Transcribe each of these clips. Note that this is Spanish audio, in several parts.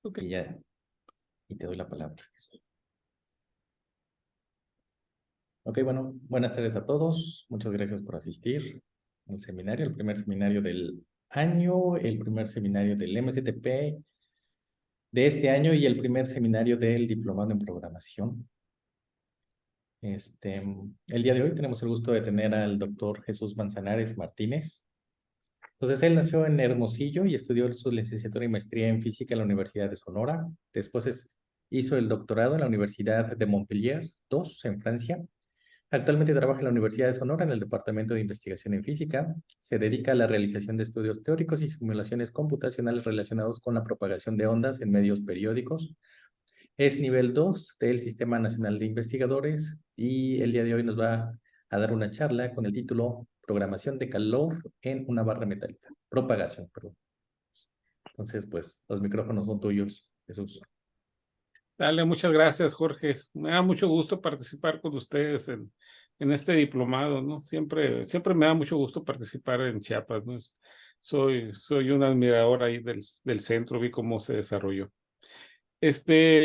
Ok. Y ya, y te doy la palabra. Ok, bueno, buenas tardes a todos. Muchas gracias por asistir al seminario, el primer seminario del año, el primer seminario del MSTP de este año y el primer seminario del Diplomado en Programación. El día de hoy tenemos el gusto de tener al doctor Jesús Manzanares Martínez. Entonces, él nació en Hermosillo y estudió su licenciatura y maestría en física en la Universidad de Sonora. Después hizo el doctorado en la Universidad de Montpellier II, en Francia. Actualmente trabaja en la Universidad de Sonora en el Departamento de Investigación en Física. Se dedica a la realización de estudios teóricos y simulaciones computacionales relacionados con la propagación de ondas en medios periódicos. Es nivel 2 del Sistema Nacional de Investigadores y el día de hoy nos va a dar una charla con el título Programación de calor en una barra metálica. Propagación, perdón. Entonces, pues, los micrófonos son tuyos, Jesús. Dale, muchas gracias, Jorge. Me da mucho gusto participar con ustedes en este diplomado, ¿no? Siempre me da mucho gusto participar en Chiapas, ¿no? Soy un admirador ahí del centro, vi cómo se desarrolló.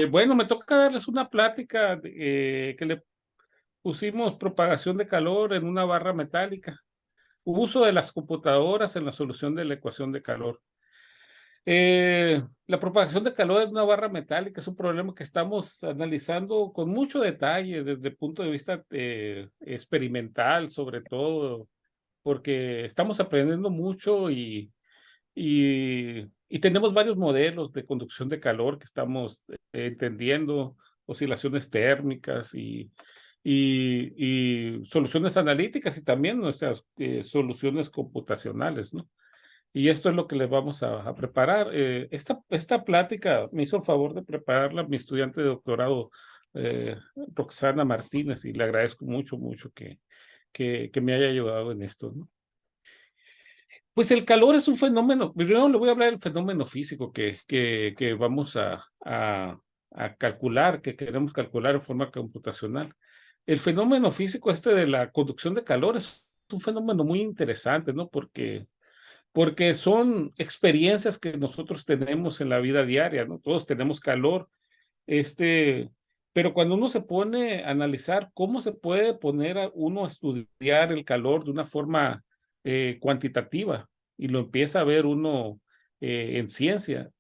Bueno, me toca darles una plática que le pusimos propagación de calor en una barra metálica, uso de las computadoras en la solución de la ecuación de calor. La propagación de calor en una barra metálica es un problema que estamos analizando con mucho detalle desde el punto de vista experimental, sobre todo, porque estamos aprendiendo mucho y tenemos varios modelos de conducción de calor que estamos entendiendo, oscilaciones térmicas y soluciones analíticas y también nuestras soluciones computacionales, ¿no? Y esto es lo que les vamos a preparar. Esta plática me hizo el favor de prepararla mi estudiante de doctorado, Roxana Martínez, y le agradezco mucho que me haya ayudado en esto, ¿no? Pues el calor es un fenómeno, primero le voy a hablar del fenómeno físico que vamos a calcular, que queremos calcular en forma computacional. El fenómeno físico de la conducción de calor es un fenómeno muy interesante, ¿no? Porque son experiencias que nosotros tenemos en la vida diaria, ¿no? Todos tenemos calor, pero cuando uno se pone a analizar cómo se puede poner a uno a estudiar el calor de una forma cuantitativa y lo empieza a ver uno en ciencia,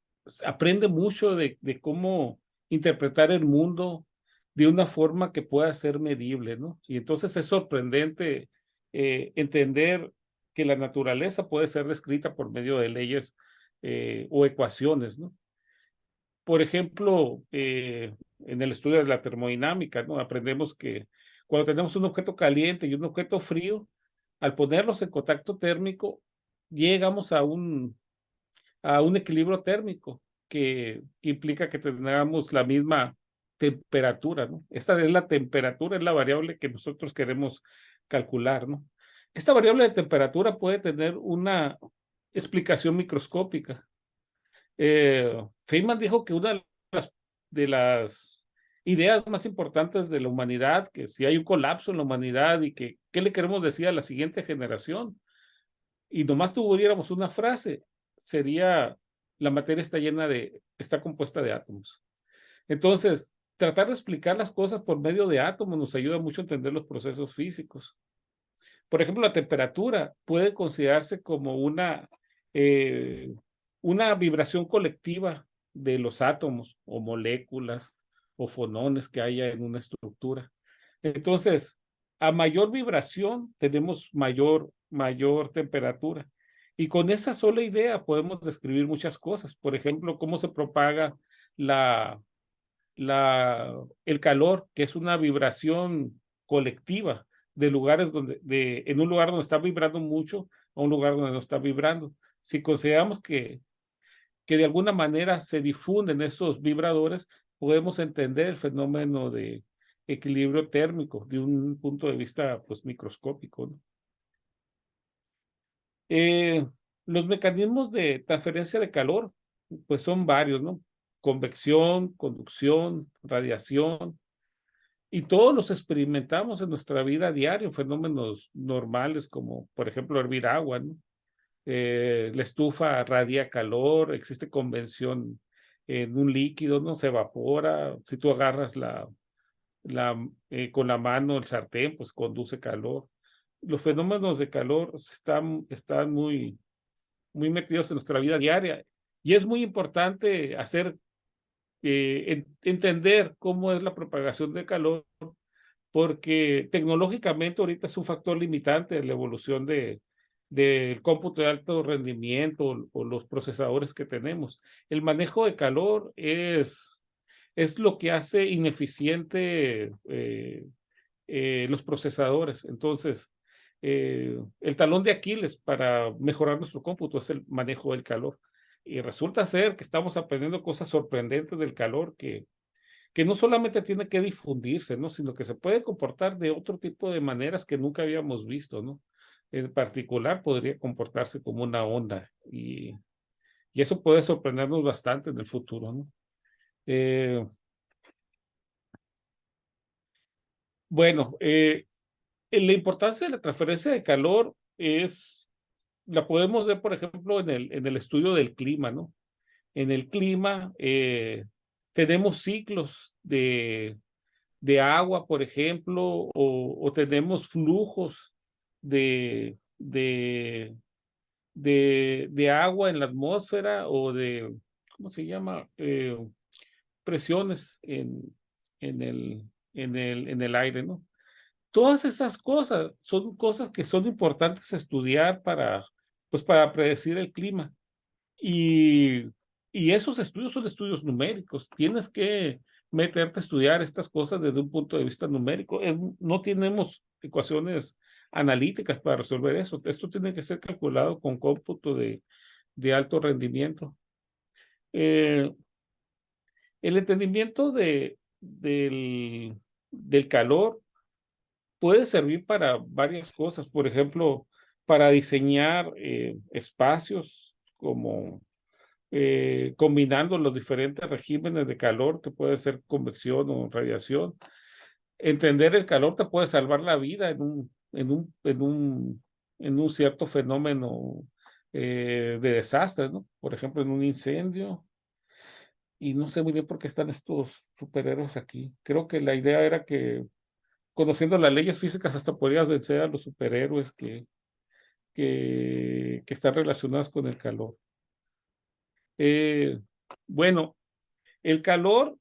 aprende mucho de cómo interpretar el mundo de una forma que pueda ser medible, ¿no? Y entonces es sorprendente entender que la naturaleza puede ser descrita por medio de leyes o ecuaciones, ¿no? Por ejemplo, en el estudio de la termodinámica, ¿no? Aprendemos que cuando tenemos un objeto caliente y un objeto frío, al ponerlos en contacto térmico, llegamos a un equilibrio térmico que implica que tengamos la misma temperatura, ¿no? Esta es la temperatura, es la variable que nosotros queremos calcular, ¿no? Esta variable de temperatura puede tener una explicación microscópica. Feynman dijo que una de las ideas más importantes de la humanidad, que si hay un colapso en la humanidad y que qué le queremos decir a la siguiente generación, y nomás tuviéramos una frase, sería la materia está compuesta de átomos. Entonces, tratar de explicar las cosas por medio de átomos nos ayuda mucho a entender los procesos físicos. Por ejemplo, la temperatura puede considerarse como una vibración colectiva de los átomos o moléculas o fonones que haya en una estructura. Entonces, a mayor vibración tenemos mayor temperatura. Y con esa sola idea podemos describir muchas cosas. Por ejemplo, cómo se propaga la, el calor, que es una vibración colectiva de en un lugar donde está vibrando mucho a un lugar donde no está vibrando. Si consideramos que de alguna manera se difunden esos vibradores, podemos entender el fenómeno de equilibrio térmico de un punto de vista pues microscópico, ¿no? Los mecanismos de transferencia de calor pues son varios, ¿no? Convección, conducción, radiación, y todos los experimentamos en nuestra vida diaria, fenómenos normales como, por ejemplo, hervir agua, ¿no? La estufa radia calor, existe convección en un líquido, ¿no? Se evapora. Si tú agarras con la mano el sartén, pues conduce calor. Los fenómenos de calor están muy metidos en nuestra vida diaria y es muy importante entender cómo es la propagación de calor, porque tecnológicamente ahorita es un factor limitante de la evolución del cómputo de alto rendimiento o los procesadores que tenemos. El manejo de calor es lo que hace ineficiente los procesadores. Entonces, el talón de Aquiles para mejorar nuestro cómputo es el manejo del calor. Y resulta ser que estamos aprendiendo cosas sorprendentes del calor que no solamente tiene que difundirse, ¿no? Sino que se puede comportar de otro tipo de maneras que nunca habíamos visto, ¿no? En particular, podría comportarse como una onda y eso puede sorprendernos bastante en el futuro, ¿no? Eh, bueno, la importancia de la transferencia de calor la podemos ver, por ejemplo, en el estudio del clima, ¿no? En el clima tenemos ciclos de agua, por ejemplo, o tenemos flujos de, de, de agua en la atmósfera o ¿cómo se llama? Presiones en el aire, ¿no? Todas esas cosas son cosas que son importantes estudiar pues para predecir el clima. Y, y esos estudios son estudios numéricos. Tienes que meterte a estudiar estas cosas desde un punto de vista numérico. No tenemos ecuaciones analíticas para resolver eso. Esto tiene que ser calculado con cómputo de alto rendimiento. Eh, el entendimiento del calor puede servir para varias cosas. Por ejemplo, para diseñar espacios como combinando los diferentes regímenes de calor, que puede ser convección o radiación. Entender el calor te puede salvar la vida en un cierto fenómeno de desastre, ¿no? Por ejemplo, en un incendio. Y no sé muy bien por qué están estos superhéroes aquí. Creo que la idea era que, conociendo las leyes físicas, hasta podrías vencer a los superhéroes que están relacionados con el calor. Bueno, el calor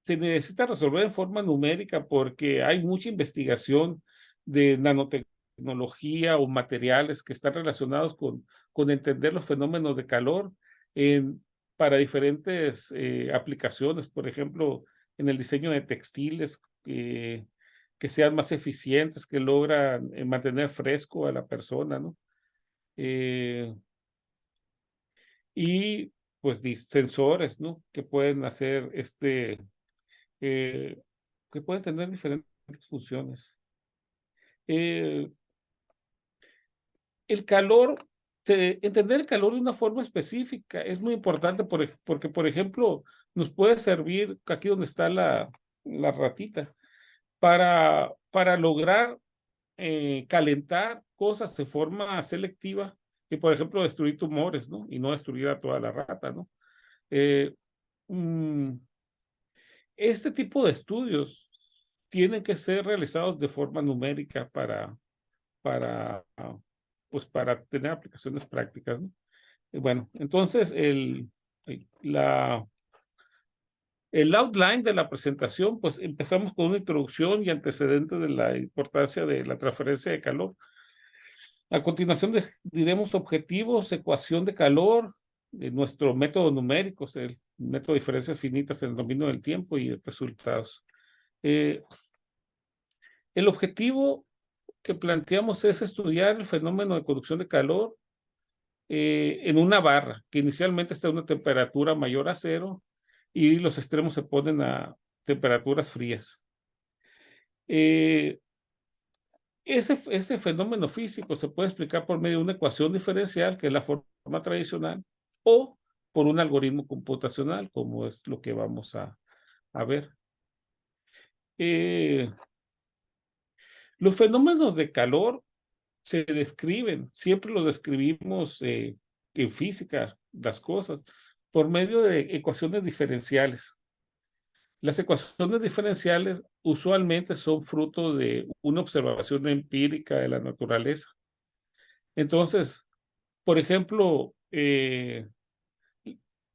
se necesita resolver en forma numérica porque hay mucha investigación de nanotecnología o materiales que están relacionados con entender los fenómenos de calor para diferentes aplicaciones, por ejemplo, en el diseño de textiles que sean más eficientes, que logran mantener fresco a la persona, ¿no? Y pues sensores, ¿no? Que pueden hacer eh, que pueden tener diferentes funciones. Eh, el calor, entender el calor de una forma específica es muy importante porque, por ejemplo, nos puede servir, aquí donde está la ratita, para lograr calentar cosas de forma selectiva y, por ejemplo, destruir tumores, ¿no? Y no destruir a toda la rata, ¿no? Eh, mm, este tipo de estudios tienen que ser realizados de forma numérica para, pues para tener aplicaciones prácticas, ¿no? Bueno, entonces el outline de la presentación, pues empezamos con una introducción y antecedentes de la importancia de la transferencia de calor. A continuación diremos objetivos, ecuación de calor, nuestro método numérico, el método de diferencias finitas en el dominio del tiempo y resultados. Eh, el objetivo que planteamos es estudiar el fenómeno de conducción de calor en una barra, que inicialmente está a una temperatura mayor a cero y los extremos se ponen a temperaturas frías. Ese fenómeno físico se puede explicar por medio de una ecuación diferencial, que es la forma tradicional, o por un algoritmo computacional, como es lo que vamos a ver. Los fenómenos de calor se describen, siempre lo describimos en física, las cosas, por medio de ecuaciones diferenciales. Las ecuaciones diferenciales usualmente son fruto de una observación empírica de la naturaleza. Entonces, por ejemplo,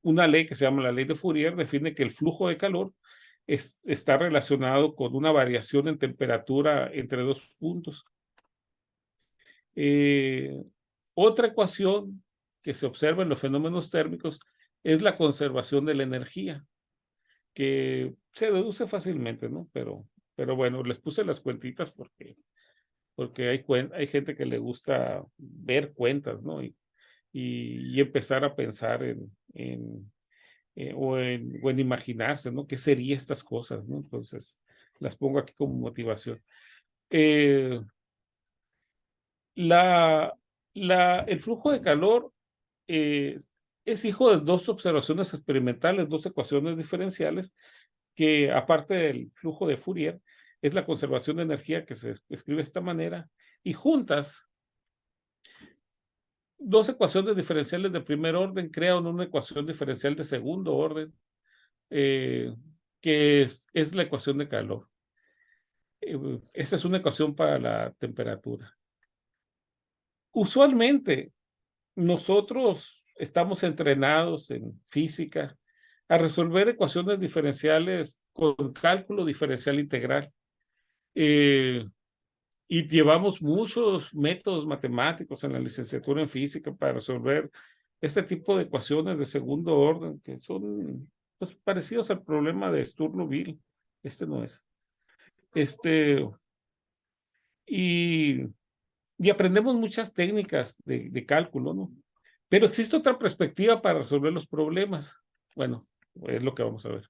una ley que se llama la ley de Fourier define que el flujo de calor está relacionado con una variación en temperatura entre dos puntos. Otra ecuación que se observa en los fenómenos térmicos es la conservación de la energía, que se deduce fácilmente, ¿no? Pero bueno, les puse las cuentitas porque hay gente que le gusta ver cuentas, ¿no? Y empezar a pensar o en imaginarse, ¿no? ¿Qué serían estas cosas, ¿no? Entonces, las pongo aquí como motivación. Eh, la, el flujo de calor eh, es hijo de dos observaciones experimentales, dos ecuaciones diferenciales, que aparte del flujo de Fourier, es la conservación de energía que se escribe de esta manera, y juntas, dos ecuaciones diferenciales de primer orden crean una ecuación diferencial de segundo orden, eh, que es la ecuación de calor. Esta es una ecuación para la temperatura. Usualmente, nosotros estamos entrenados en física a resolver ecuaciones diferenciales con cálculo diferencial integral. Y llevamos muchos métodos matemáticos en la licenciatura en física para resolver este tipo de ecuaciones de segundo orden, que son pues, parecidos al problema de Sturm-Liouville. Este no es. Y, y aprendemos muchas técnicas de cálculo, ¿no? Pero existe otra perspectiva para resolver los problemas. Bueno, es lo que vamos a ver.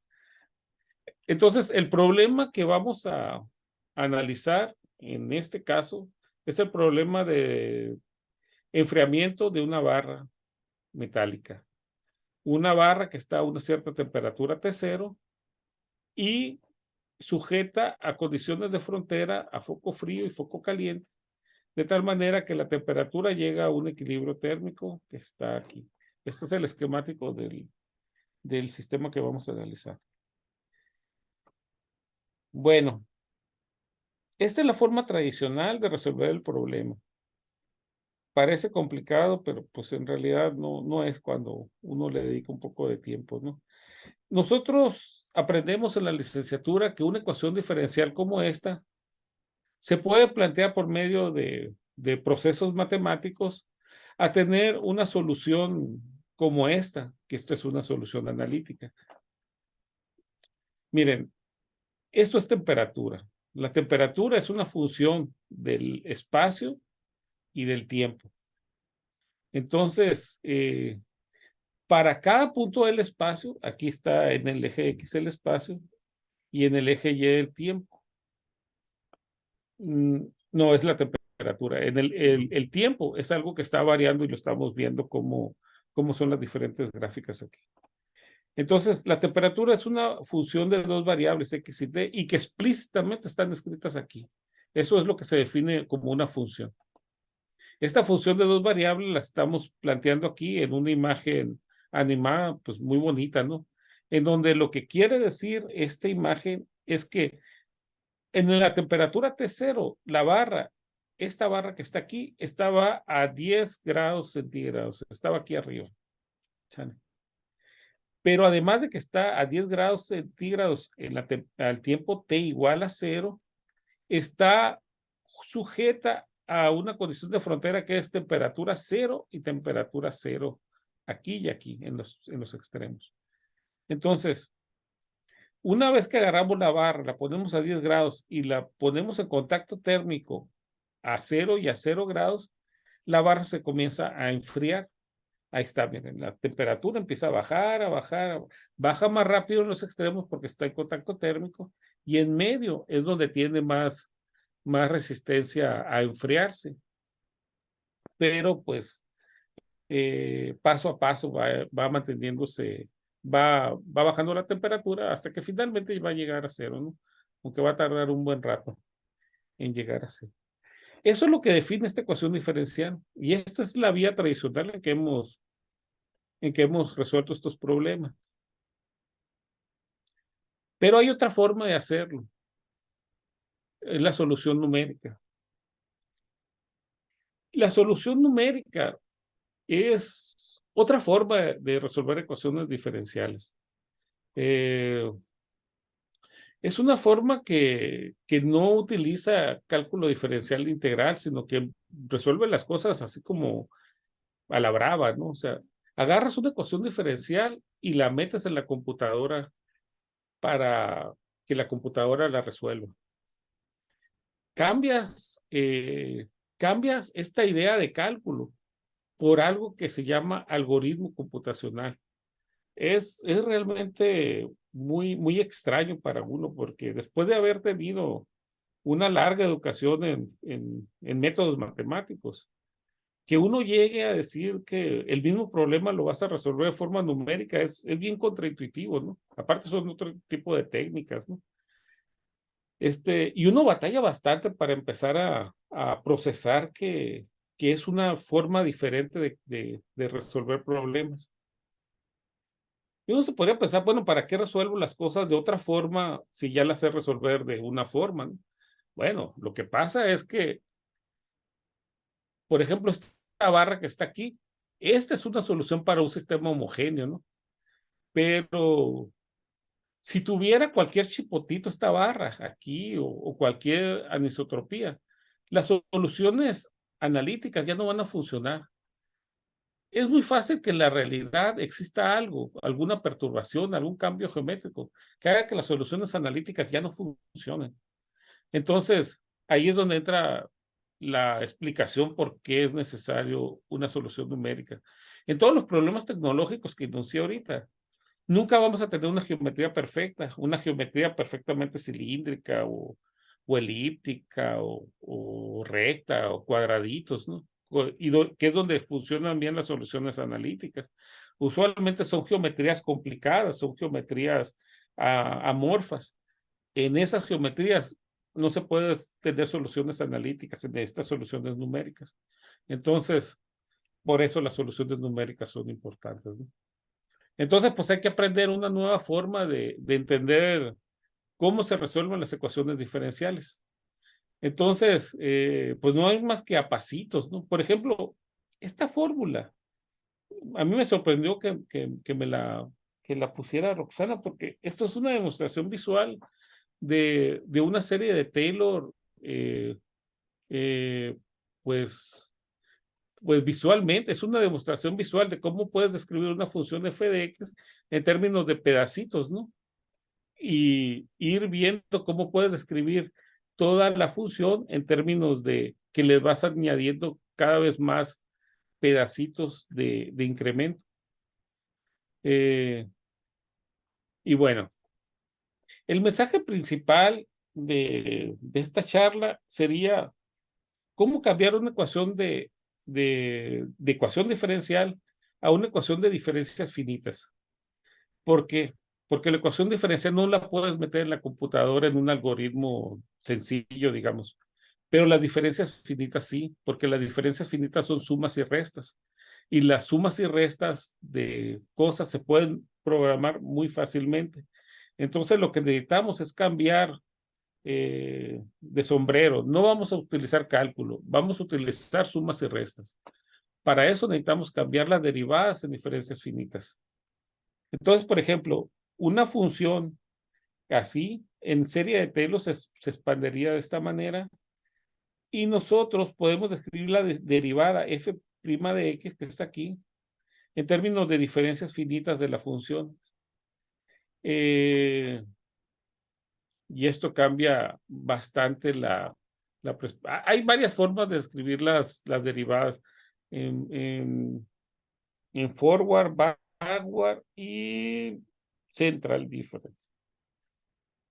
Entonces, el problema que vamos a analizar en este caso es el problema de enfriamiento de una barra metálica. Una barra que está a una cierta temperatura T0 y sujeta a condiciones de frontera, a foco frío y foco caliente, de tal manera que la temperatura llega a un equilibrio térmico que está aquí. Este es el esquemático del sistema que vamos a analizar. Bueno, esta es la forma tradicional de resolver el problema. Parece complicado, pero pues en realidad no es cuando uno le dedica un poco de tiempo, ¿no? Nosotros aprendemos en la licenciatura que una ecuación diferencial como esta se puede plantear por medio de procesos matemáticos a tener una solución como esta, que esto es una solución analítica. Miren, esto es temperatura. La temperatura es una función del espacio y del tiempo. Entonces, para cada punto del espacio, aquí está en el eje X el espacio y en el eje Y el tiempo. No es la temperatura. El tiempo es algo que está variando y lo estamos viendo cómo son las diferentes gráficas aquí. Entonces, la temperatura es una función de dos variables, X y T, y que explícitamente están escritas aquí. Eso es lo que se define como una función. Esta función de dos variables la estamos planteando aquí en una imagen animada, pues muy bonita, ¿no? En donde lo que quiere decir esta imagen es que en la temperatura T0, la barra, esta barra que está aquí, estaba a 10 grados centígrados, estaba aquí arriba. Pero además de que está a 10 grados centígrados al tiempo T igual a 0, está sujeta a una condición de frontera que es temperatura 0 y temperatura 0 aquí y aquí en los extremos. Entonces, una vez que agarramos la barra, la ponemos a 10 grados y la ponemos en contacto térmico a 0 y a 0 grados, la barra se comienza a enfriar. Ahí está, miren, la temperatura empieza a bajar, baja más rápido en los extremos porque está en contacto térmico y en medio es donde tiene más resistencia a enfriarse. Pero pues paso a paso va manteniéndose, va bajando la temperatura hasta que finalmente va a llegar a 0, ¿no? Aunque va a tardar un buen rato en llegar a 0. Eso es lo que define esta ecuación diferencial y esta es la vía tradicional en que hemos en que hemos resuelto estos problemas. Pero hay otra forma de hacerlo, es la solución numérica. La solución numérica es otra forma de resolver ecuaciones diferenciales. Es una forma que no utiliza cálculo diferencial integral, sino que resuelve las cosas así como a la brava, ¿no? O sea, agarras una ecuación diferencial y la metes en la computadora para que la computadora la resuelva. Cambias esta idea de cálculo por algo que se llama algoritmo computacional. Es realmente muy extraño para uno, porque después de haber tenido una larga educación en métodos matemáticos, que uno llegue a decir que el mismo problema lo vas a resolver de forma numérica es bien contraintuitivo, ¿no? Aparte son otro tipo de técnicas, ¿no? Y uno batalla bastante para empezar a procesar que es una forma diferente de resolver problemas. Y uno se podría pensar, bueno, ¿para qué resuelvo las cosas de otra forma si ya las sé resolver de una forma, ¿no? Bueno, lo que pasa es que, por ejemplo, esta barra que está aquí, esta es una solución para un sistema homogéneo, ¿no? Pero si tuviera cualquier chipotito esta barra aquí o cualquier anisotropía, las soluciones analíticas ya no van a funcionar. Es muy fácil que en la realidad exista algo, alguna perturbación, algún cambio geométrico, que haga que las soluciones analíticas ya no funcionen. Entonces, ahí es donde entra la explicación por qué es necesario una solución numérica. En todos los problemas tecnológicos que enuncié ahorita, nunca vamos a tener una geometría perfecta, una geometría perfectamente cilíndrica o elíptica o recta o cuadraditos, ¿no? Que es donde funcionan bien las soluciones analíticas. Usualmente son geometrías complicadas, son geometrías amorfas. En esas geometrías no se puede tener soluciones analíticas, se necesitan soluciones numéricas. Entonces, por eso las soluciones numéricas son importantes, ¿no? Entonces, pues hay que aprender una nueva forma de entender cómo se resuelven las ecuaciones diferenciales. Entonces, pues no hay más que a pasitos, ¿no? Por ejemplo, esta fórmula, a mí me sorprendió que la pusiera Roxana, porque esto es una demostración visual de una serie de Taylor, eh, eh, pues, pues visualmente, es una demostración visual de cómo puedes describir una función f de x en términos de pedacitos, ¿no? Y ir viendo cómo puedes describir toda la función en términos de que le vas añadiendo cada vez más pedacitos de incremento. Y bueno, el mensaje principal de esta charla sería cómo cambiar una ecuación de ecuación diferencial a una ecuación de diferencias finitas. ¿Por qué? Porque la ecuación diferencial no la puedes meter en la computadora en un algoritmo sencillo, digamos. Pero las diferencias finitas sí, porque las diferencias finitas son sumas y restas. Y las sumas y restas de cosas se pueden programar muy fácilmente. Entonces lo que necesitamos es cambiar de sombrero. No vamos a utilizar cálculo, vamos a utilizar sumas y restas. Para eso necesitamos cambiar las derivadas en diferencias finitas. Entonces, por ejemplo, una función así en serie de Taylor se expandería de esta manera y nosotros podemos escribir la derivada f' de x que está aquí en términos de diferencias finitas de la función. Y esto cambia bastante hay varias formas de escribir las derivadas en, en forward, backward y central difference.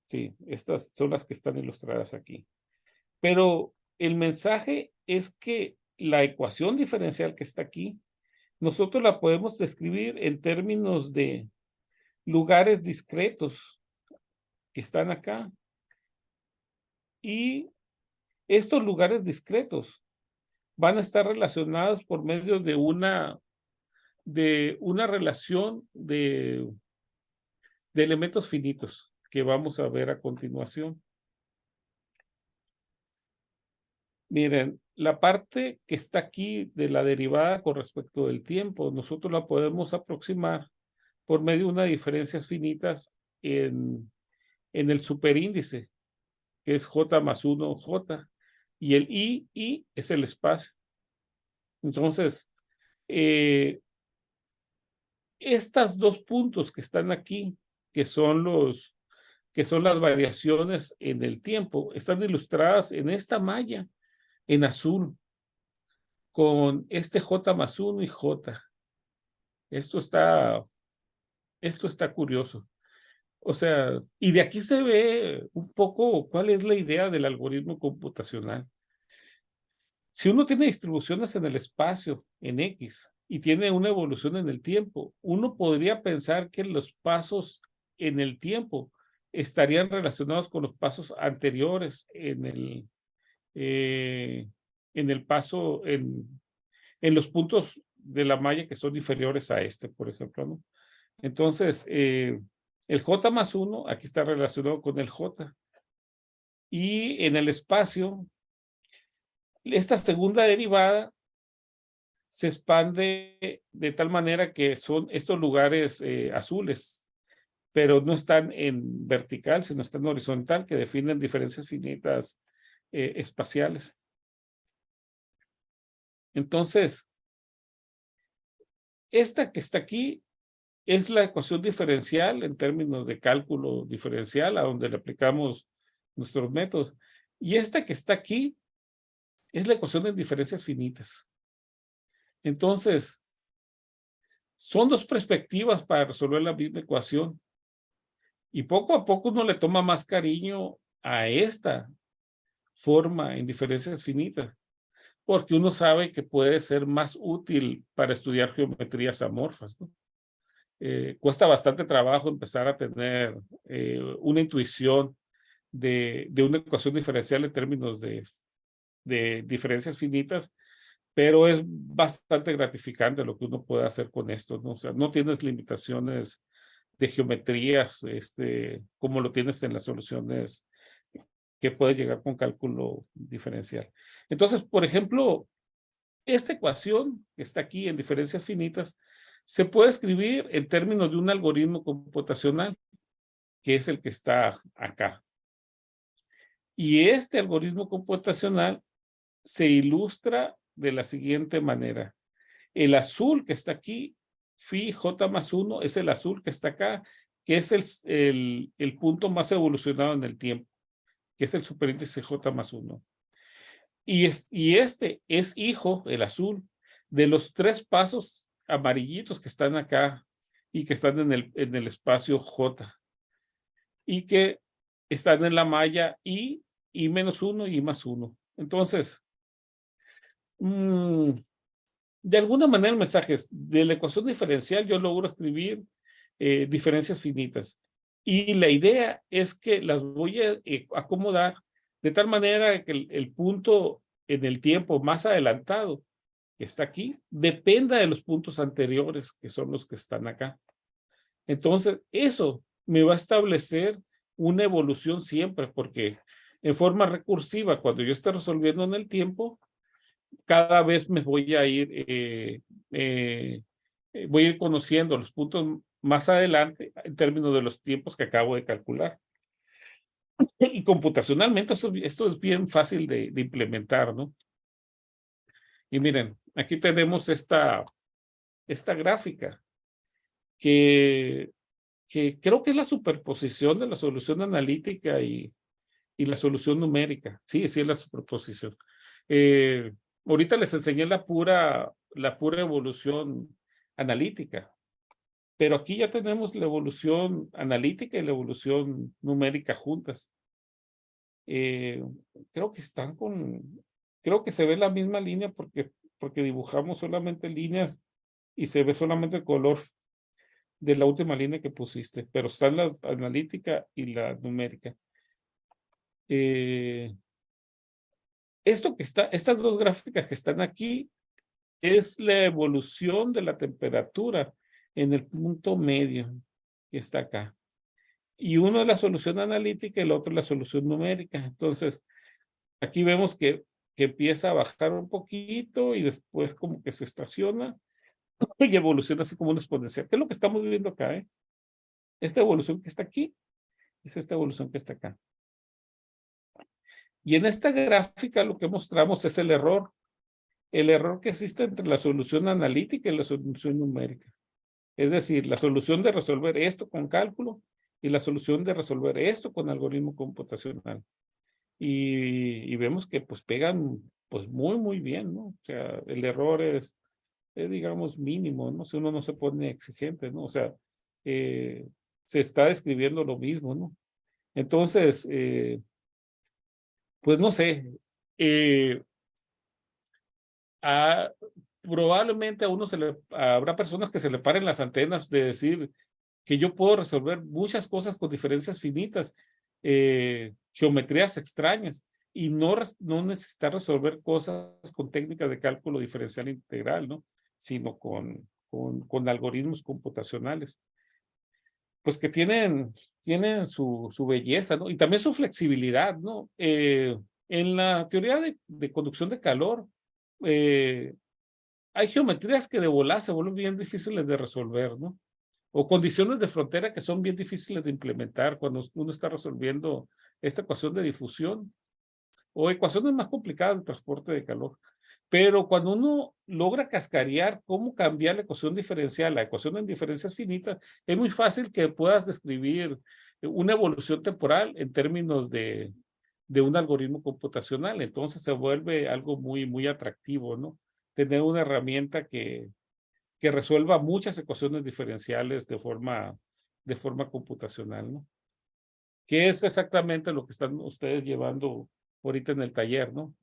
Sí, estas son las que están ilustradas aquí. Pero el mensaje es que la ecuación diferencial que está aquí, nosotros la podemos describir en términos de lugares discretos que están acá. Y estos lugares discretos van a estar relacionados por medio de una relación de elementos finitos que vamos a ver a continuación. Miren, la parte que está aquí de la derivada con respecto del tiempo, nosotros la podemos aproximar por medio de unas diferencias finitas en el superíndice, que es J más 1 J, y el I es el espacio. Entonces, estas dos puntos que están aquí, que son las variaciones en el tiempo, están ilustradas en esta malla en azul con este J más 1 y J. Esto está curioso. O sea, y de aquí se ve un poco cuál es la idea del algoritmo computacional. Si uno tiene distribuciones en el espacio, en X, y tiene una evolución en el tiempo, uno podría pensar que los pasos en el tiempo estarían relacionados con los pasos anteriores en el paso, en los puntos de la malla que son inferiores a este, por ejemplo, ¿no? Entonces, el J más 1 aquí está relacionado con el J. Y en el espacio, esta segunda derivada se expande de tal manera que son estos lugares azules, pero no están en vertical, sino están en horizontal, que definen diferencias finitas espaciales. Entonces, esta que está aquí es la ecuación diferencial en términos de cálculo diferencial, a donde le aplicamos nuestros métodos. Y esta que está aquí es la ecuación de diferencias finitas. Entonces, son dos perspectivas para resolver la misma ecuación. Y poco a poco uno le toma más cariño a esta forma en diferencias finitas, porque uno sabe que puede ser más útil para estudiar geometrías amorfas, ¿no? Cuesta bastante trabajo empezar a tener una intuición de una ecuación diferencial en términos de diferencias finitas, pero es bastante gratificante lo que uno puede hacer con esto, ¿no? O sea, no tienes limitaciones de geometrías, como lo tienes en las soluciones que puedes llegar con cálculo diferencial. Entonces, por ejemplo, esta ecuación que está aquí en diferencias finitas se puede escribir en términos de un algoritmo computacional, que es el que está acá. Y este algoritmo computacional se ilustra de la siguiente manera. El azul que está aquí, phi j más 1, es el azul que está acá, que es el punto más evolucionado en el tiempo, que es el superíndice j más 1. Y este es hijo, el azul, de los tres pasos amarillitos que están acá y que están en el espacio J y que están en la malla I menos 1 y I más 1. Entonces, de alguna manera el mensaje es, de la ecuación diferencial yo logro escribir diferencias finitas. Y la idea es que las voy a acomodar de tal manera que el punto en el tiempo más adelantado que está aquí dependa de los puntos anteriores, que son los que están acá. Entonces, eso me va a establecer una evolución siempre, porque en forma recursiva, cuando yo esté resolviendo en el tiempo, cada vez me voy a ir conociendo los puntos más adelante en términos de los tiempos que acabo de calcular. Y computacionalmente esto es bien fácil de implementar, ¿no? Y miren, aquí tenemos esta gráfica que creo que es la superposición de la solución analítica y la solución numérica. Sí, sí es la superposición. Ahorita les enseñé la pura evolución analítica, pero aquí ya tenemos la evolución analítica y la evolución numérica juntas. Creo que se ve la misma línea porque dibujamos solamente líneas y se ve solamente el color de la última línea que pusiste, pero está la analítica y la numérica. Estas dos gráficas que están aquí es la evolución de la temperatura en el punto medio que está acá. Y uno es la solución analítica y el otro es la solución numérica. Entonces, aquí vemos que empieza a bajar un poquito y después como que se estaciona y evoluciona así como una exponencial, que es lo que estamos viviendo acá, ¿eh? Esta evolución que está aquí es esta evolución que está acá. Y en esta gráfica lo que mostramos es el error que existe entre la solución analítica y la solución numérica. Es decir, la solución de resolver esto con cálculo y la solución de resolver esto con algoritmo computacional. Y vemos que pues pegan pues muy bien, ¿no? O sea, el error es digamos mínimo, ¿no? Si uno no se pone exigente, ¿no? O sea, se está describiendo lo mismo, ¿no? Entonces, pues no sé, eh, a, probablemente a uno habrá personas que se le paren las antenas de decir que yo puedo resolver muchas cosas con diferencias finitas, geometrías extrañas, y no necesitar resolver cosas con técnicas de cálculo diferencial integral, ¿no? Sino con algoritmos computacionales, pues que tienen su belleza, ¿no? Y también su flexibilidad, ¿no? En la teoría de conducción de calor, eh, hay geometrías que de volada se vuelven bien difíciles de resolver, ¿no? O condiciones de frontera que son bien difíciles de implementar cuando uno está resolviendo esta ecuación de difusión o ecuaciones más complicadas de transporte de calor. Pero cuando uno logra cascarear cómo cambiar la ecuación diferencial, la ecuación en diferencias finitas, es muy fácil que puedas describir una evolución temporal en términos de un algoritmo computacional. Entonces se vuelve algo muy atractivo, ¿no? Tener una herramienta que resuelva muchas ecuaciones diferenciales de forma computacional, ¿no? Que es exactamente lo que están ustedes llevando ahorita en el taller, ¿no?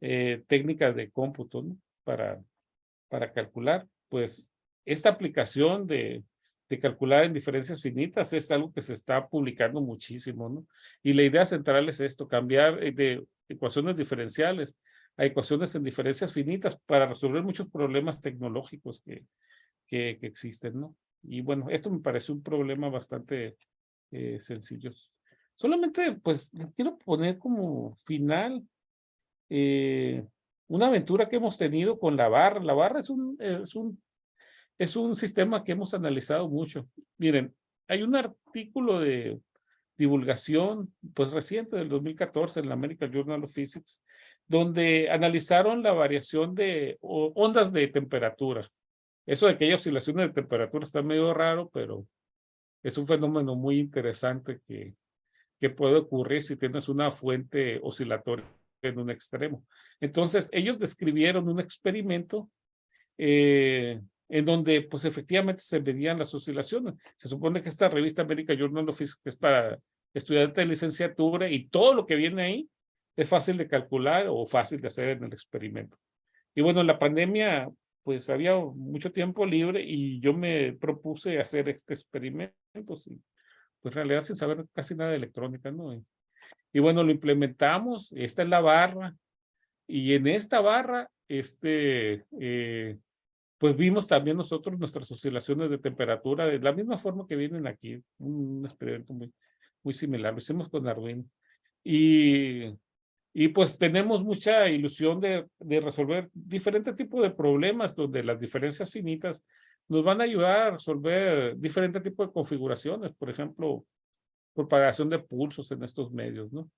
Técnicas de cómputo, ¿no? Para calcular, pues esta aplicación de calcular en diferencias finitas es algo que se está publicando muchísimo, ¿no? Y la idea central es esto, cambiar de ecuaciones diferenciales a ecuaciones en diferencias finitas para resolver muchos problemas tecnológicos que existen, ¿no? Y bueno, esto me parece un problema bastante sencillo. Solamente, pues, quiero poner como final eh, una aventura que hemos tenido con la barra. La barra es un sistema que hemos analizado mucho. Miren, hay un artículo de divulgación, pues reciente del 2014 en la American Journal of Physics, donde analizaron la variación de ondas de temperatura. Eso de que hay oscilaciones de temperatura está medio raro, pero es un fenómeno muy interesante que puede ocurrir si tienes una fuente oscilatoria en un extremo. Entonces, ellos describieron un experimento en donde, pues, efectivamente se medían las oscilaciones. Se supone que esta revista American Journal of Physics es para estudiantes de licenciatura y todo lo que viene ahí es fácil de calcular o fácil de hacer en el experimento. Y bueno, en la pandemia, pues había mucho tiempo libre y yo me propuse hacer este experimento, sí, pues en realidad sin saber casi nada de electrónica, ¿no? Y bueno, lo implementamos, esta es la barra, y en esta barra, pues vimos también nosotros nuestras oscilaciones de temperatura de la misma forma que vienen aquí, un experimento muy similar, lo hicimos con Arduino. Y, y pues tenemos mucha ilusión de resolver diferentes tipos de problemas donde las diferencias finitas nos van a ayudar a resolver diferentes tipos de configuraciones, por ejemplo, propagación de pulsos en estos medios, ¿no?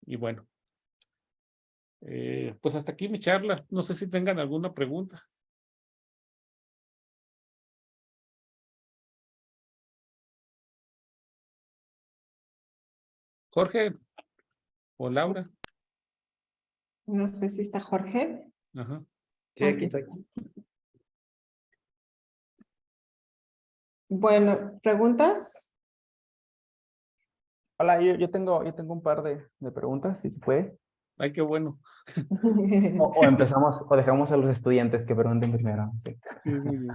Y bueno, pues hasta aquí mi charla. No sé si tengan alguna pregunta. Jorge o Laura. No sé si está Jorge. Ajá. Sí, aquí estoy. Bueno, ¿preguntas? Hola, yo tengo un par de preguntas, si se puede. Ay, qué bueno. O empezamos, o dejamos a los estudiantes que pregunten primero. Sí. Sí, muy bien.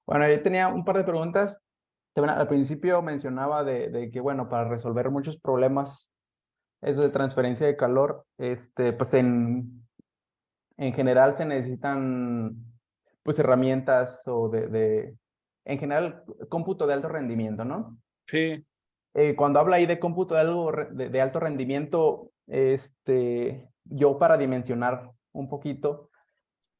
Bueno, yo tenía un par de preguntas. Al principio mencionaba de que, bueno, para resolver muchos problemas, eso de transferencia de calor, pues en general se necesitan pues herramientas o en general, cómputo de alto rendimiento, ¿no? Sí. Cuando habla ahí de cómputo de alto rendimiento, yo para dimensionar un poquito,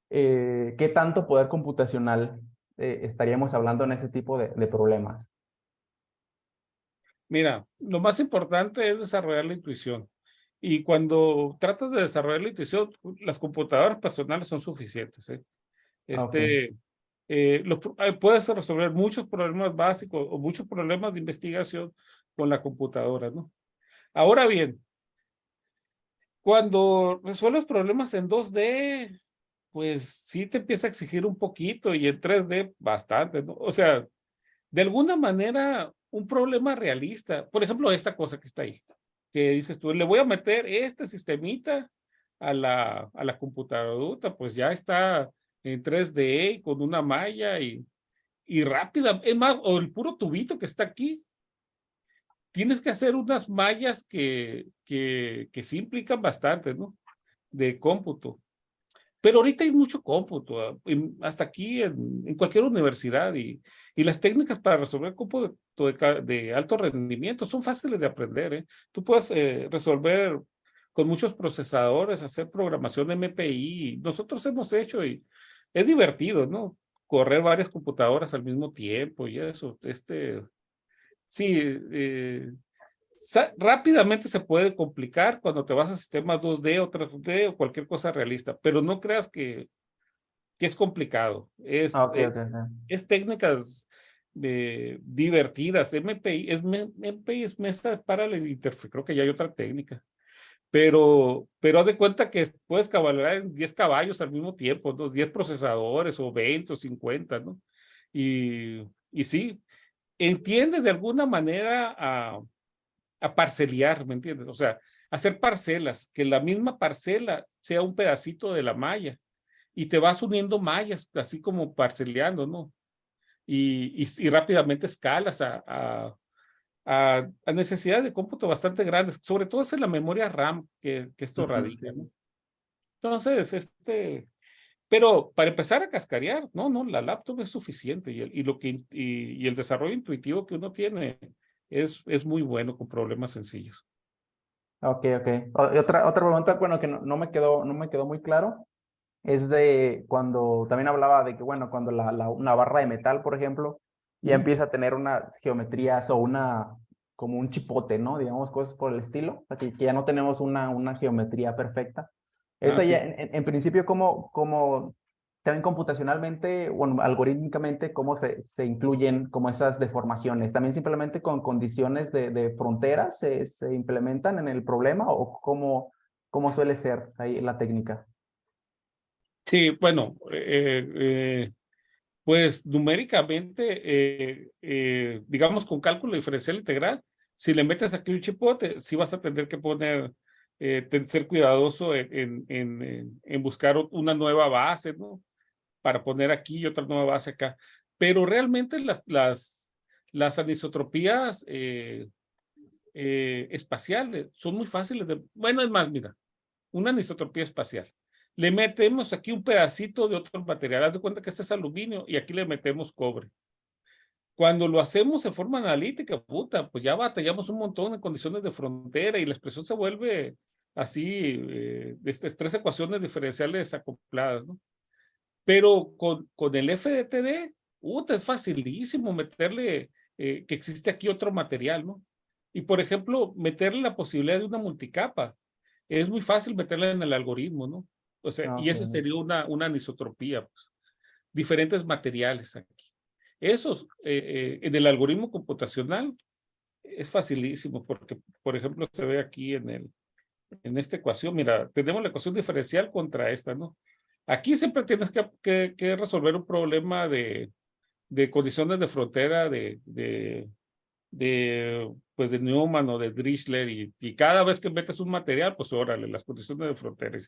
¿qué tanto poder computacional estaríamos hablando en ese tipo de problemas? Mira, lo más importante es desarrollar la intuición. Y cuando tratas de desarrollar la intuición, las computadoras personales son suficientes, ¿eh? Ok. Puedes resolver muchos problemas básicos o muchos problemas de investigación con la computadora, ¿no? Ahora bien, cuando resuelves problemas en 2D, pues sí te empieza a exigir un poquito y en 3D bastante, ¿no? O sea, de alguna manera, un problema realista, por ejemplo, esta cosa que está ahí, que dices tú, le voy a meter este sistemita a la computadora, pues ya está en 3D y con una malla y rápida, es más, o el puro tubito que está aquí, tienes que hacer unas mallas que sí implican bastante, ¿no? De cómputo. Pero ahorita hay mucho cómputo, hasta aquí en cualquier universidad, y las técnicas para resolver cómputo de alto rendimiento son fáciles de aprender, ¿eh? Tú puedes resolver con muchos procesadores, hacer programación MPI. Nosotros hemos hecho y es divertido, ¿no? Correr varias computadoras al mismo tiempo y eso. Sí, rápidamente se puede complicar cuando te vas a sistemas 2D o 3D o cualquier cosa realista, pero no creas que es complicado. Ok, ok, ok. Es técnicas divertidas. MPI es Mesa Parallel Interface, creo que ya hay otra técnica. Pero haz de cuenta que puedes cabalgar en 10 caballos al mismo tiempo, ¿no? 10 procesadores o 20 o 50, ¿no? Y sí, entiendes de alguna manera a parceliar, ¿me entiendes? O sea, hacer parcelas, que la misma parcela sea un pedacito de la malla y te vas uniendo mallas, así como parceleando, ¿no? Y rápidamente escalas a necesidades de cómputo bastante grandes, sobre todo es en la memoria RAM que esto Ujú, radica, sí. ¿no? Entonces, pero para empezar a cascarear, no, la laptop es suficiente y el desarrollo intuitivo que uno tiene es muy bueno con problemas sencillos. Ok, ok. Y otra pregunta, bueno, que no me quedó muy claro, es de cuando también hablaba de que, bueno, cuando una barra de metal, por ejemplo, ya Ujú. empieza a tener unas geometrías o como un chipote, ¿no? Digamos, cosas por el estilo, o sea, que ya no tenemos una geometría perfecta. Ah, Esa ya, sí. en principio, ¿cómo también computacionalmente, bueno, algorítmicamente, cómo se incluyen como esas deformaciones? ¿También simplemente con condiciones de frontera se implementan en el problema o cómo suele ser ahí la técnica? Sí, bueno, pues numéricamente, digamos con cálculo diferencial integral, si le metes aquí un chipote, sí vas a tener que ser cuidadoso en buscar una nueva base, ¿no? Para poner aquí y otra nueva base acá. Pero realmente las anisotropías espaciales son muy fáciles bueno, es más, mira, una anisotropía espacial. Le metemos aquí un pedacito de otro material. Haz de cuenta que este es aluminio y aquí le metemos cobre. Cuando lo hacemos en forma analítica, puta, pues ya batallamos un montón en condiciones de frontera y la expresión se vuelve así, de estas tres ecuaciones diferenciales acopladas, ¿no? Pero con el FDTD, puta, es facilísimo meterle que existe aquí otro material, ¿no? Y por ejemplo, meterle la posibilidad de una multicapa. Es muy fácil meterla en el algoritmo, ¿no? O sea, y Ok. esa sería una anisotropía, pues. Diferentes materiales aquí. Esos, en el algoritmo computacional, es facilísimo, porque, por ejemplo, se ve aquí en esta ecuación, mira, tenemos la ecuación diferencial contra esta, ¿no? Aquí siempre tienes que resolver un problema de condiciones de frontera pues de Neumann o de Dirichlet y cada vez que metes un material, pues órale, las condiciones de frontera.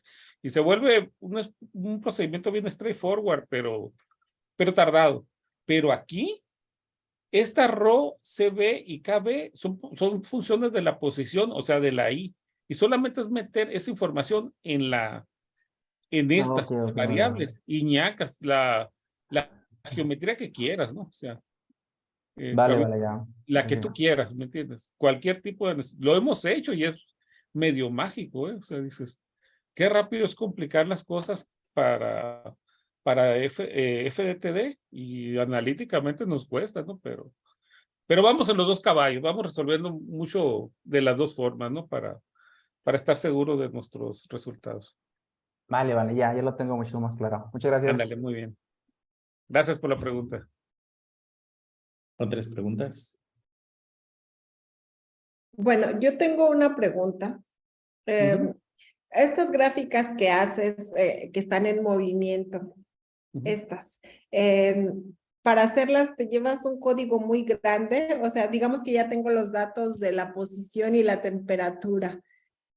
Y se vuelve un procedimiento bien straightforward, pero tardado. Pero aquí, esta ρ, CB y KB son funciones de la posición, o sea, de la I. Y solamente es meter esa información en estas Ok, ok, vale, vale. variables, Iñacas, la geometría que quieras, ¿no? O sea, Vale, vale, ya. la que tú Entiendo. quieras, ¿me entiendes? Cualquier tipo de... Lo hemos hecho y es medio mágico, ¿eh? O sea, dices, qué rápido es complicar las cosas para FDTD y analíticamente nos cuesta, ¿no? Pero vamos en los dos caballos, vamos resolviendo mucho de las dos formas, ¿no? Para estar seguro de nuestros resultados. Vale, vale, ya lo tengo mucho más claro. Muchas Ándale, gracias. muy bien. Gracias por la pregunta. ¿Otras preguntas? Bueno, yo tengo una pregunta. Ujú, Estas gráficas que haces, que están en movimiento, ujú. estas, para hacerlas te llevas un código muy grande, o sea, digamos que ya tengo los datos de la posición y la temperatura.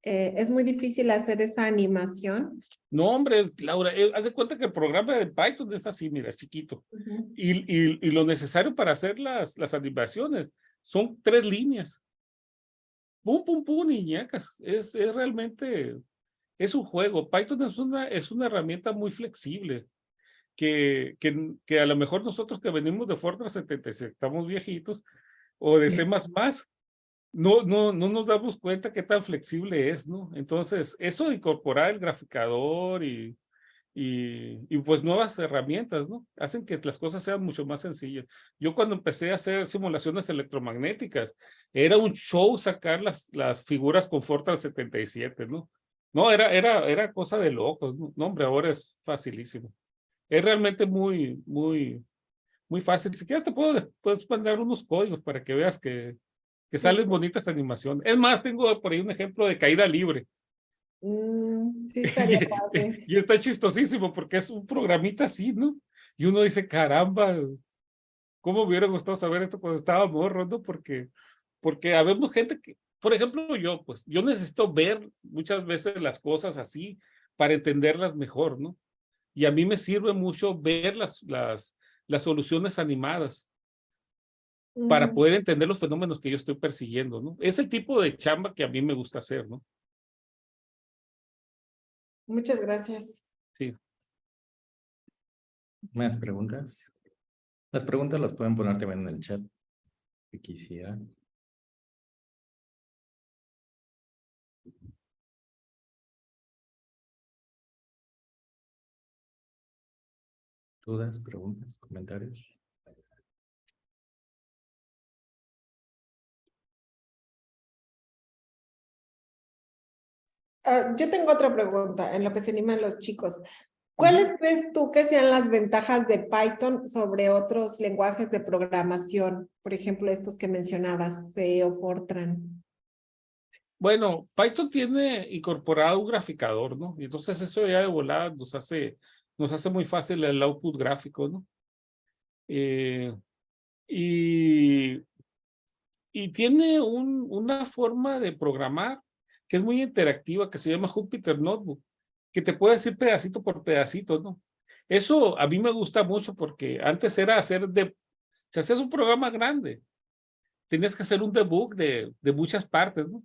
Es muy difícil hacer esa animación. No, hombre, Laura, haz de cuenta que el programa de Python es así, mira, es chiquito. Ujú. Y lo necesario para hacer las animaciones son 3 líneas. Pum, pum, pum, y ñacas. Es realmente, es un juego. Python es una herramienta muy flexible que a lo mejor nosotros que venimos de Fortran 76, estamos viejitos, o de C++, no nos damos cuenta qué tan flexible es, ¿no? Entonces, eso de incorporar el graficador y pues nuevas herramientas, ¿no? Hacen que las cosas sean mucho más sencillas. Yo cuando empecé a hacer simulaciones electromagnéticas, era un show sacar las figuras con Fortran 77, ¿no? No, era cosa de locos, ¿no? No, hombre, ahora es facilísimo. Es realmente muy fácil. Si quieres te puedes mandar unos códigos para que veas que Sí. salen bonitas animaciones. Es más, tengo por ahí un ejemplo de caída libre. Sí, estaría padre. Y está chistosísimo porque es un programita así, ¿no? Y uno dice, caramba, ¿cómo me hubiera gustado saber esto cuando estaba morro, ¿no? Porque habemos gente que, por ejemplo, yo, pues, yo necesito ver muchas veces las cosas así para entenderlas mejor, ¿no? Y a mí me sirve mucho ver las soluciones animadas para Mm, poder entender los fenómenos que yo estoy persiguiendo, ¿no? Es el tipo de chamba que a mí me gusta hacer, ¿no? muchas gracias. Sí. ¿Más preguntas? Las preguntas las pueden poner también en el chat, si quisieran. ¿Dudas, preguntas, comentarios? Yo tengo otra pregunta en lo que se animan los chicos. Ujú. ¿Cuáles crees tú que sean las ventajas de Python sobre otros lenguajes de programación? Por ejemplo, estos que mencionabas, C o Fortran. Bueno, Python tiene incorporado un graficador, ¿no? Y entonces eso ya de volada nos hace muy fácil el output gráfico, ¿no? Eh, y, y tiene una forma de programar que es muy interactiva, que se llama Jupyter Notebook, que te puede decir pedacito por pedacito, ¿no? Eso a mí me gusta mucho porque antes era si hacías un programa grande, tenías que hacer un debug de muchas partes, ¿no?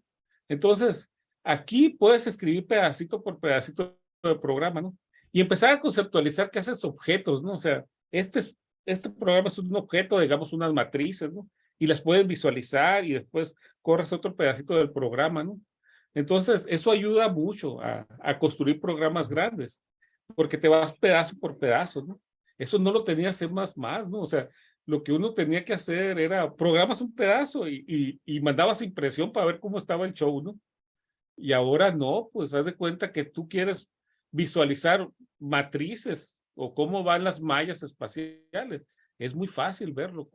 Entonces, aquí puedes escribir pedacito por pedacito de programa, ¿no? Y empezar a conceptualizar qué haces objetos, ¿no? O sea, este programa es un objeto, digamos, unas matrices, ¿no? Y las puedes visualizar y después corres otro pedacito del programa, ¿no? Entonces, eso ayuda mucho a construir programas grandes, porque te vas pedazo por pedazo, ¿no? Eso no lo tenía C++, ¿no? O sea, lo que uno tenía que hacer era programas un pedazo y mandabas impresión para ver cómo estaba el show, ¿no? Y ahora no, pues haz de cuenta que tú quieres visualizar matrices o cómo van las mallas espaciales. Es muy fácil verlo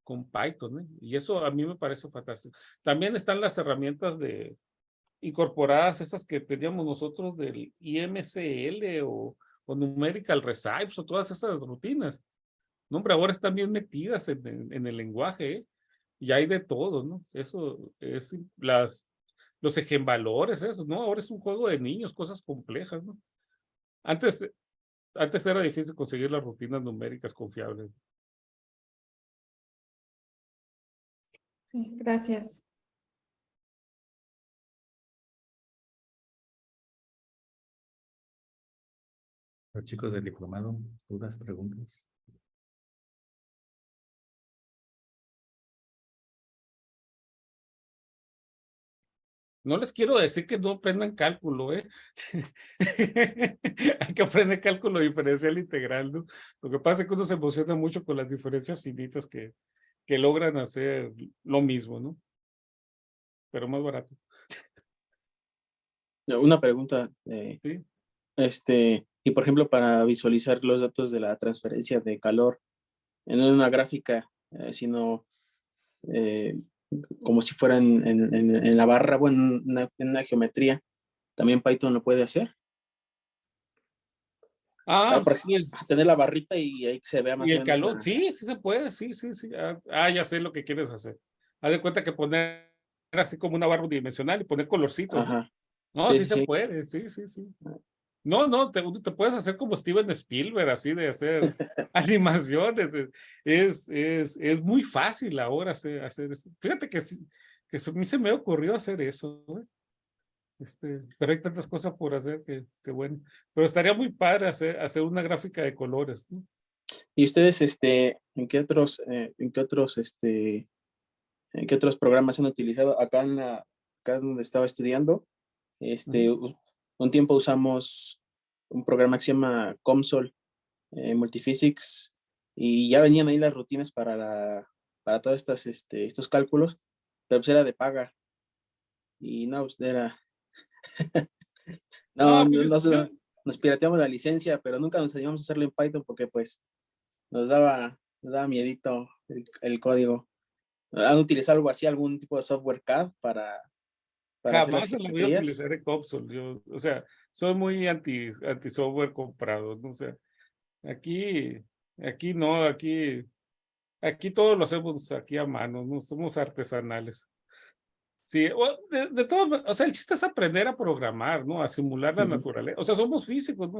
con Python, ¿eh? Y eso a mí me parece fantástico. También están las herramientas incorporadas, esas que teníamos nosotros del IMCL o Numerical Recipes o todas esas rutinas. No, hombre, ahora están bien metidas en el lenguaje, ¿eh? Y hay de todo, ¿no? Eso es los ejemvalores, eso, ¿no? Ahora es un juego de niños, cosas complejas, ¿no? Antes, antes era difícil conseguir las rutinas numéricas confiables. Sí, gracias. Los chicos del diplomado, dudas, preguntas. No les quiero decir que no aprendan cálculo, ¿eh? Hay que aprender cálculo diferencial integral, ¿no? Lo que pasa es que uno se emociona mucho con las diferencias finitas que logran hacer lo mismo, ¿no? Pero más barato. Una pregunta. Sí. Y por ejemplo, para visualizar los datos de la transferencia de calor en una gráfica, sino como si fuera en la barra, bueno, en una geometría, ¿también Python lo puede hacer? Por ejemplo, tener la barrita y ahí se vea más y o el menos calor, sí, sí se puede, sí. Ya sé lo que quieres hacer. Haz de cuenta que poner así como una barra dimensional y poner colorcitos, ¿no? Ajá. No, Sí, sí sí, se sí. puede, sí. No, te puedes hacer como Steven Spielberg, así de hacer animaciones. Es muy fácil ahora hacer eso. Fíjate que a mí se me ocurrió hacer eso, ¿eh? Pero hay tantas cosas por hacer que bueno. Pero estaría muy padre hacer una gráfica de colores, ¿no? ¿Y ustedes, en qué otros programas han utilizado? Acá donde estaba estudiando, un tiempo usamos un programa que se llama COMSOL, Multiphysics, y ya venían ahí las rutinas para todos estos cálculos, pero pues era de paga. Y no, pues era... No, nos pirateamos la licencia, pero nunca nos animamos a hacerlo en Python porque pues nos daba miedito el código. ¿Han utilizado algo así, algún tipo de software CAD para hacer las Jamás en la vida geometrías? utilizaré COPSOL. Yo, o sea, soy muy anti software comprado, ¿no? O sea, aquí no, aquí todo lo hacemos aquí a mano, no somos artesanales. Sí, de todo, o sea, el chiste es aprender a programar, ¿no? A simular la naturaleza. O sea, somos físicos, no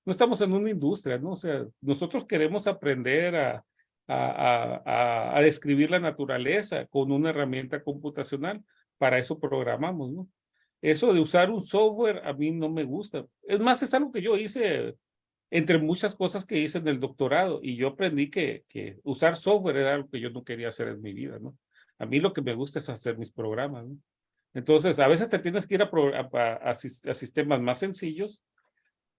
estamos en una industria, ¿no? O sea, nosotros queremos aprender a describir la naturaleza con una herramienta computacional. Para eso programamos, ¿no? Eso de usar un software a mí no me gusta. Es más, es algo que yo hice entre muchas cosas que hice en el doctorado y yo aprendí que usar software era algo que yo no quería hacer en mi vida, ¿no? A mí lo que me gusta es hacer mis programas, ¿no? Entonces, a veces te tienes que ir a sistemas más sencillos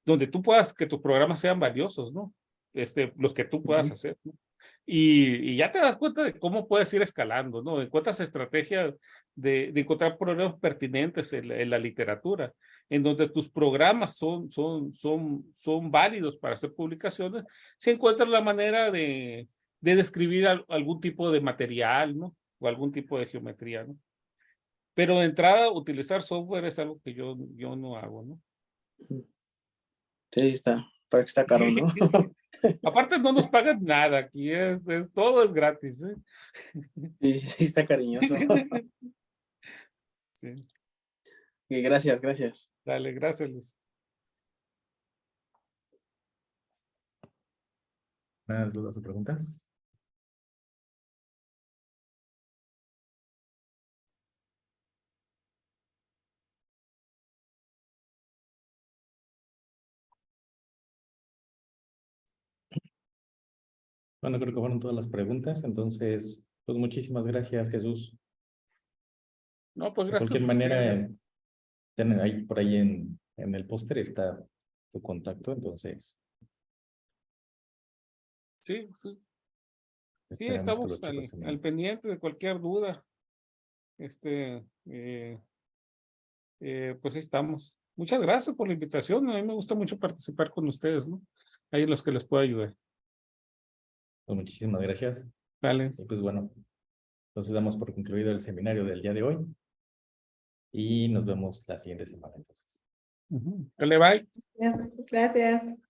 donde tú puedas que tus programas sean valiosos, ¿no? Los que tú puedas hacer, ¿no? Y ya te das cuenta de cómo puedes ir escalando, ¿no? Encuentras estrategias de encontrar problemas pertinentes en la literatura, en donde tus programas son válidos para hacer publicaciones, si encuentras la manera de describir algún tipo de material, ¿no? O algún tipo de geometría, ¿no? Pero de entrada, utilizar software es algo que yo no hago, ¿no? Sí, para que está caro, ¿no? Aparte no nos pagan nada, aquí todo es gratis, ¿eh? Sí, está cariñoso. Sí, Y gracias. dale, gracias, Luz. ¿Más dudas o preguntas? Bueno, creo que fueron todas las preguntas, entonces, pues muchísimas gracias, Jesús. No, pues De gracias cualquier a manera, ustedes. ahí por ahí en el póster está tu contacto, entonces Sí, esperamos que estamos los chicos al también. pendiente de cualquier duda. Pues ahí estamos. Muchas gracias por la invitación. A mí me gusta mucho participar con ustedes, ¿no? Ahí en los que les puedo ayudar. Pues muchísimas gracias. Dale. Y pues bueno, entonces damos por concluido el seminario del día de hoy y nos vemos la siguiente semana entonces. Dale, bye. Gracias.